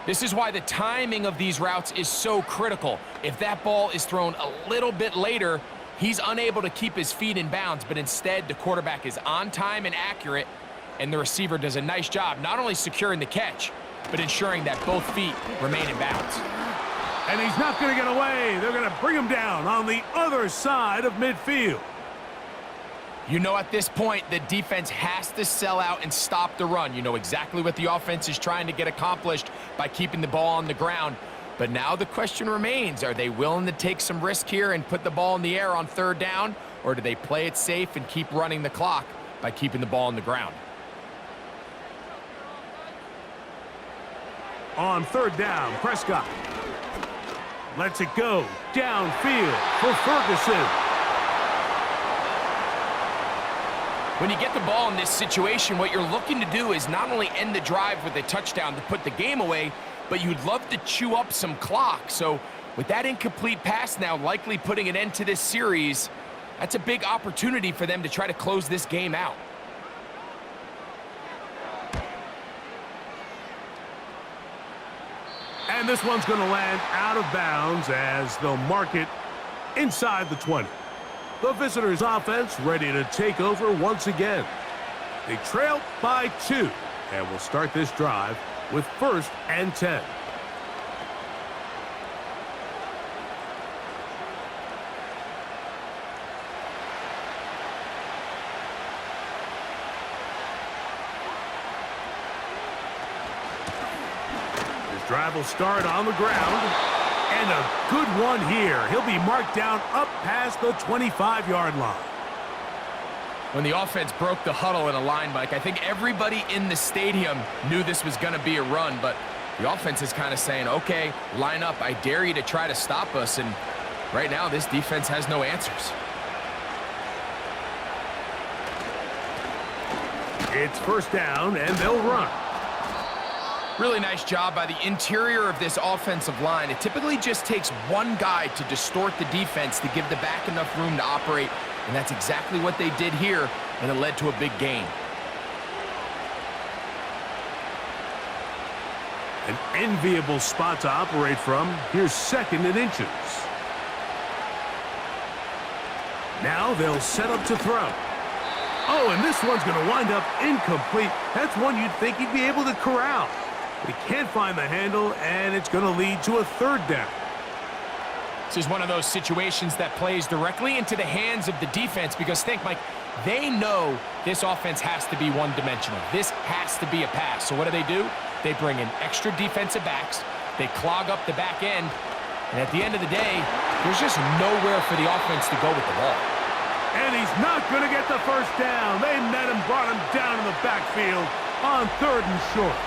This is why the timing of these routes is so critical. If that ball is thrown a little bit later, he's unable to keep his feet in bounds, but instead the quarterback is on time and accurate, and the receiver does a nice job not only securing the catch, but ensuring that both feet remain in bounds. And he's not going to get away. They're going to bring him down on the other side of midfield. You know, at this point, the defense has to sell out and stop the run. You know exactly what the offense is trying to get accomplished by keeping the ball on the ground. But now the question remains, are they willing to take some risk here and put the ball in the air on third down, or do they play it safe and keep running the clock? by keeping the ball on the ground. On third down, Prescott lets it go downfield for Ferguson. When you get the ball in this situation, what you're looking to do is not only end the drive with a touchdown to put the game away, but you'd love to chew up some clock. So with that incomplete pass now likely putting an end to this series, that's a big opportunity for them to try to close this game out. And this one's going to land out of bounds as they'll mark it inside the 20. The visitors' offense ready to take over once again. They trail by 2 and will start this drive with 1st and 10. Drive will start on the ground, and a good one here. He'll be marked down up past the 25-yard line. When the offense broke the huddle in a line, Mike, I think everybody in the stadium knew this was going to be a run, but the offense is kind of saying, okay, line up. I dare you to try to stop us, and right now this defense has no answers. It's 1st down, and they'll run. Really nice job by the interior of this offensive line. It typically just takes one guy to distort the defense to give the back enough room to operate, and that's exactly what they did here, and it led to a big gain. An enviable spot to operate from. Here's 2nd and inches. Now they'll set up to throw. Oh, and this one's going to wind up incomplete. That's one you'd think he'd be able to corral. But he can't find the handle, and it's going to lead to a 3rd down. This is one of those situations that plays directly into the hands of the defense because, think, Mike, they know this offense has to be one-dimensional. This has to be a pass. So what do? They bring in extra defensive backs. They clog up the back end. And at the end of the day, there's just nowhere for the offense to go with the ball. And he's not going to get the 1st down. They met him, brought him down in the backfield on 3rd and short.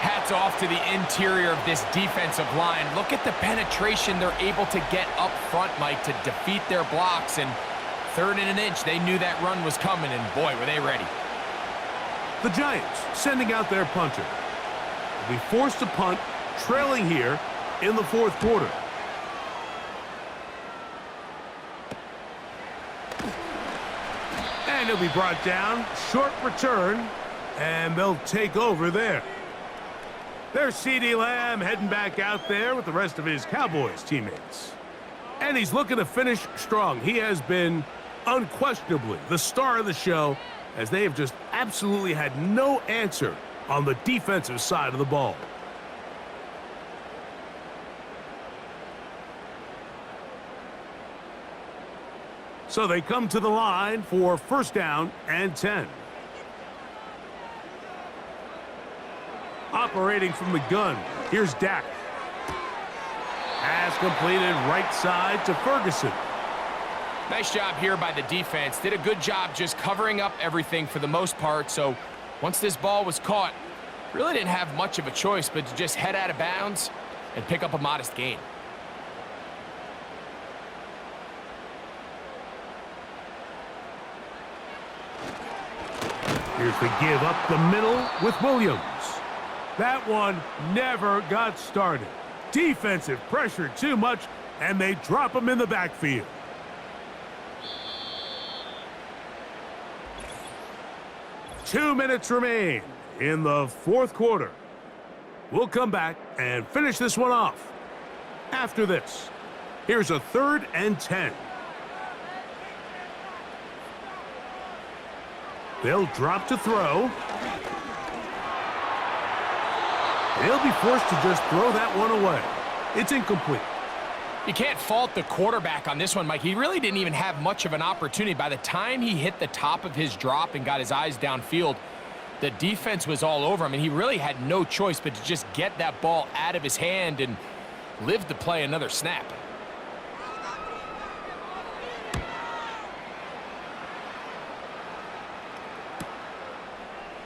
Hats off to the interior of this defensive line. Look at the penetration they're able to get up front, Mike, to defeat their blocks. And 3rd and an inch, they knew that run was coming, and boy, were they ready. The Giants sending out their punter. They'll be forced to punt, trailing here in the 4th quarter. And he'll be brought down. Short return, and they'll take over there. There's CeeDee Lamb heading back out there with the rest of his Cowboys teammates. And he's looking to finish strong. He has been unquestionably the star of the show, as they have just absolutely had no answer on the defensive side of the ball. So they come to the line for 1st down and 10. Operating from the gun, here's Dak. Pass completed right side to Ferguson. Nice job here by the defense. Did a good job just covering up everything for the most part. So once this ball was caught, really didn't have much of a choice but to just head out of bounds and pick up a modest gain. Here's the give up the middle with Williams. That one never got started. Defensive pressure too much, and they drop him in the backfield. Two minutes remain in the 4th quarter. We'll come back and finish this one off. After this, here's a 3rd and 10. They'll drop to throw. They'll be forced to just throw that one away. It's incomplete. You can't fault the quarterback on this one, Mike. He really didn't even have much of an opportunity. By the time he hit the top of his drop and got his eyes downfield, the defense was all over him, and he really had no choice but to just get that ball out of his hand and live to play another snap.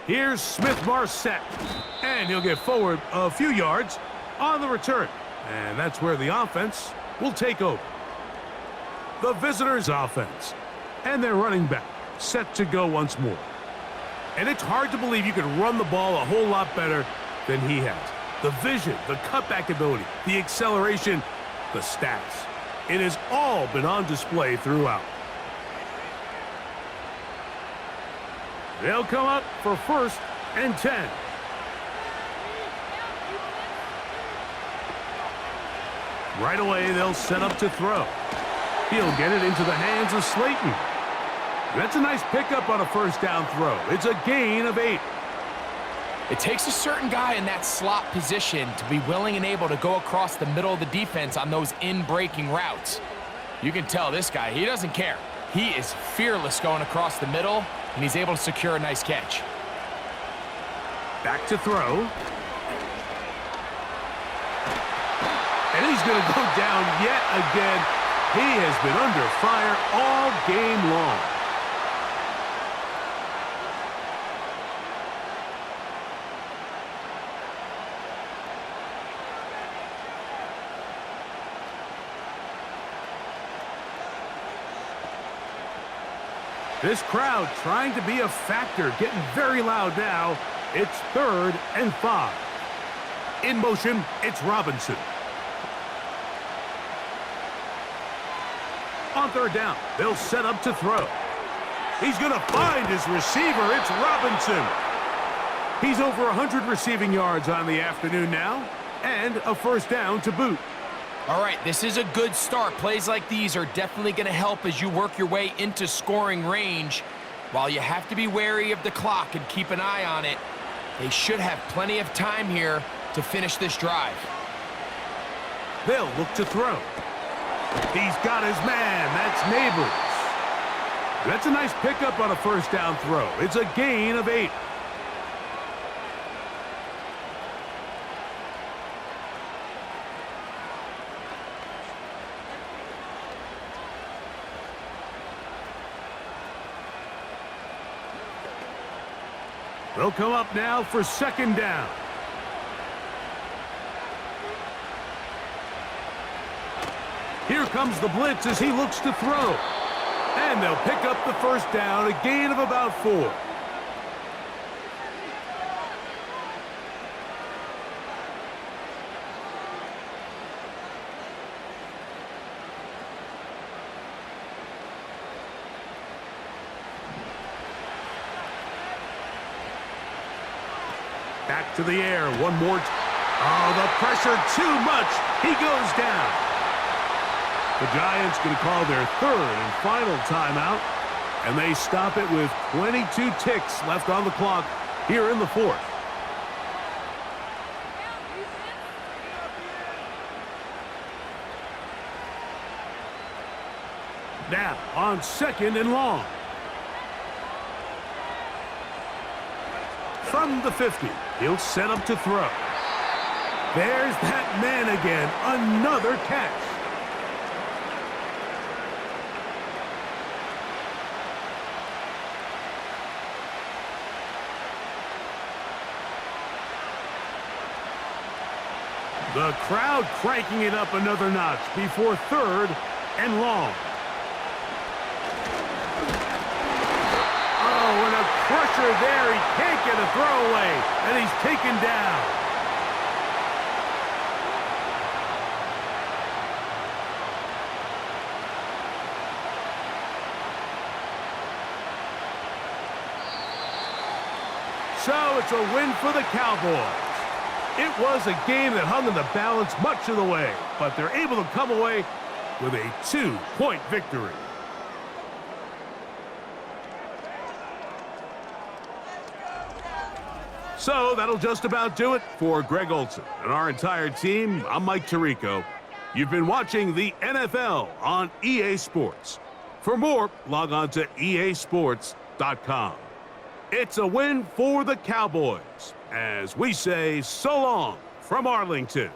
Here's Smith-Marset, and he'll get forward a few yards on the return. And that's where the offense will take over. The visitors' offense, and their running back set to go once more. And it's hard to believe you can run the ball a whole lot better than he has. The vision, the cutback ability, the acceleration, the stats. It has all been on display throughout. They'll come up for 1st and 10. Right away, they'll set up to throw. He'll get it into the hands of Slayton. That's a nice pickup on a 1st down throw. It's a gain of 8. It takes a certain guy in that slot position to be willing and able to go across the middle of the defense on those in-breaking routes. You can tell this guy, he doesn't care. He is fearless going across the middle, and he's able to secure a nice catch. Back to throw. And he's going to go down yet again. He has been under fire all game long. This crowd trying to be a factor, getting very loud now. It's 3rd and 5. In motion, it's Robinson. On 3rd down, they'll set up to throw. He's going to find his receiver. It's Robinson. He's over 100 receiving yards on the afternoon now, and a 1st down to boot. All right, this is a good start. Plays like these are definitely going to help as you work your way into scoring range. While you have to be wary of the clock and keep an eye on it, they should have plenty of time here to finish this drive. They'll look to throw. He's got his man. That's Neighbors. That's a nice pickup on a 1st down throw. It's a gain of 8. They'll come up now for 2nd down. Here comes the blitz as he looks to throw. And they'll pick up the 1st down, a gain of about 4. Back to the air, one more. Oh, the pressure too much. He goes down. The Giants going to call their 3rd and final timeout, and they stop it with 22 ticks left on the clock here in the 4th. Now on 2nd and long. From the 50, he'll set up to throw. There's that man again, another catch. The crowd cranking it up another notch before 3rd and long. Oh, and a crusher there. He can't get a throwaway, and he's taken down. So it's a win for the Cowboys. It was a game that hung in the balance much of the way, but they're able to come away with a 2-point victory. So that'll just about do it for Greg Olson and our entire team. I'm Mike Tirico. You've been watching the NFL on EA Sports. For more, log on to easports.com. It's a win for the Cowboys, as we say so long from Arlington.